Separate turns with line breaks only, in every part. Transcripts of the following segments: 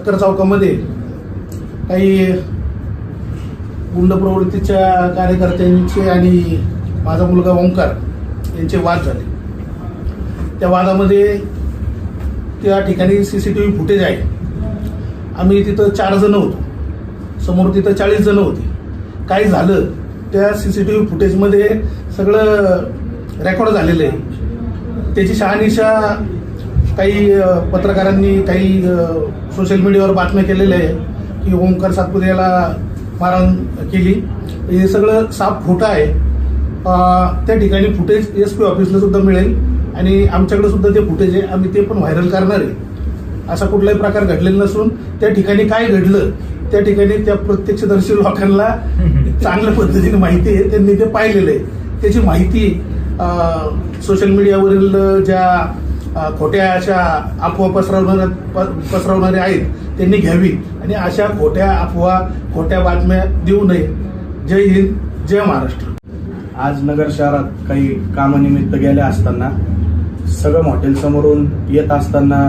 सक्कर चौकामध्ये काही गुंड प्रवृत्तीच्या कार्यकर्त्यांचे आणि माझा मुलगा ओंकार यांचे वाद झाले. त्या वादामध्ये त्या ठिकाणी CCTV फुटेज आहे. आम्ही तिथं 4 जण होतो, समोर तिथं 40 जण होती. काय झालं त्या CCTV फुटेजमध्ये सगळं रेकॉर्ड झालेलं आहे. त्याची शहानिशा काही पत्रकारांनी काही सोशल मीडियावर बातम्या केलेल्या आहे की ओंकार सातपुते याला मारहाण केली. हे सगळं साफ खोटं आहे. त्या ठिकाणी फुटेज SP ऑफिसला सुद्धा मिळेल आणि आमच्याकडे सुद्धा ते फुटेज आहे. आम्ही ते पण व्हायरल करणार आहे. असा कुठलाही प्रकार घडलेला नसून त्या ठिकाणी काय घडलं त्या ठिकाणी त्या प्रत्यक्षदर्शी लोकांना चांगल्या पद्धतीने माहिती आहे. त्यांनी ते पाहिलेलं आहे. त्याची माहिती सोशल मीडियावरील ज्या खोट्या अशा अफवा पसरवणारे आहेत त्यांनी घ्यावी आणि अशा खोट्या अफवा खोट्या बातम्या देऊ नये. जय हिंद, जय महाराष्ट्र.
आज नगर शहरात काही कामानिमित्त गेले असताना सगळं हॉटेल समोरून येत असताना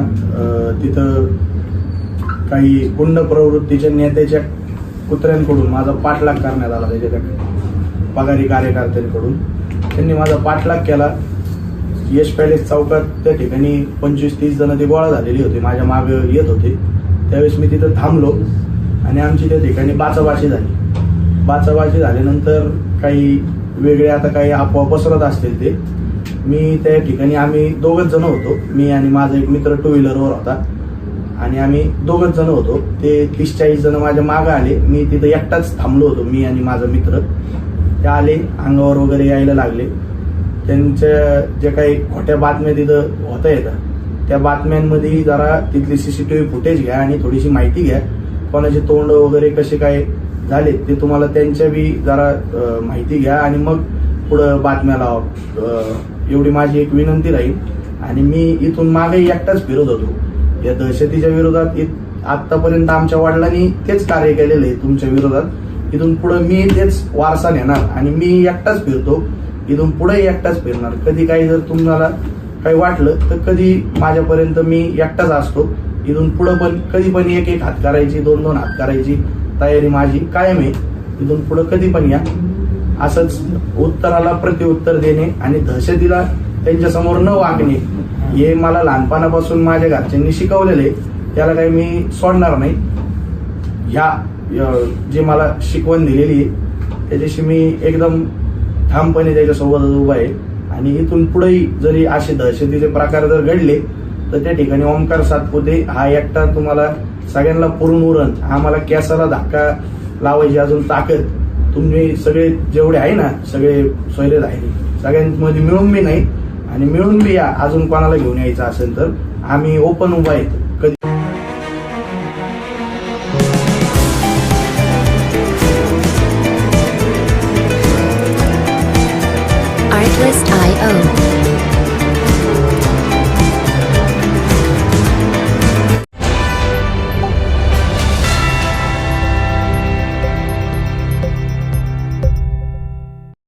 तिथं काही गुंड प्रवृत्तीच्या नेत्याच्या कुत्र्यांकडून माझा पाठलाग करण्यात आला. त्याच्या त्या पगारी कार्यकर्त्यांकडून त्यांनी माझा पाठलाग केला. यश पॅलेस चौकात त्या ठिकाणी 25-30 जण ते गोळा झालेली होते, माझ्या मागे येत होते. त्यावेळेस मी तिथं थांबलो आणि आमची त्या ठिकाणी बाचाबाची झाली. बाचाबाची झाल्यानंतर काही वेगळे आता काही अफवा पसरत असतील ते. मी त्या ठिकाणी आम्ही 2च जण होतो, मी आणि माझा एक मित्र 2 व्हीलरवर होता आणि आम्ही 2च जण होतो. ते 30-40 जण माझ्या मागं आले. मी तिथं एकटाच थांबलो होतो, मी आणि माझा मित्र. ते आले, अंगावर वगैरे यायला लागले. त्यांच्या जे काही खोट्या बातम्या तिथं होता येतात त्या बातम्यांमध्ये जरा तिथली CCTV फुटेज घ्या आणि थोडीशी माहिती घ्या. कोणाचे तोंड वगैरे कसे काय झाले ते तुम्हाला त्यांच्या बी जरा माहिती घ्या आणि मग पुढं बातम्या लावा. एवढी माझी एक विनंती राहील. आणि मी इथून मागे एकटाच फिरत होतो या दहशतीच्या विरोधात. आतापर्यंत आमच्या वडिलांनी तेच कार्य केलेलं आहे तुमच्या विरोधात. इथून पुढे मी तेच वारसा नेणार आणि मी एकटाच फिरतो. इथून पुढे एकटाच फिरणार. कधी काही जर तुम्हाला काही वाटलं तर कधी माझ्यापर्यंत मी एकटाच असतो. इथून पुढे पण कधी पण एक हात करायची, 2 हात करायची तयारी माझी कायम आहे. इथून पुढे कधी पण या. असंच उत्तराला प्रत्युत्तर देणे आणि दहशतीला त्यांच्यासमोर न वागणे हे मला लहानपणापासून माझ्या घरच्यांनी शिकवलेले. त्याला काही मी सोडणार नाही. ह्या जे मला शिकवण दिलेली आहे त्याच्याशी मी एकदम ठामपणे त्याच्यासोबतच उभा आहे. आणि इथून पुढेही जरी असे दहशतीचे प्रकार जर घडले तर त्या ठिकाणी ओंकार सातपुते हा एकटा तुम्हाला सगळ्यांना पुरून उरण. आम्हाला केसाला धक्का लावायची अजून ताकद तुम्ही सगळे जेवढे आहे ना, सगळे सोयरे राहिले सगळ्यांमध्ये मिळून बी नाही आणि मिळून बी या. अजून कोणाला घेऊन यायचं असेल तर आम्ही ओपन उभा आहेत. कधी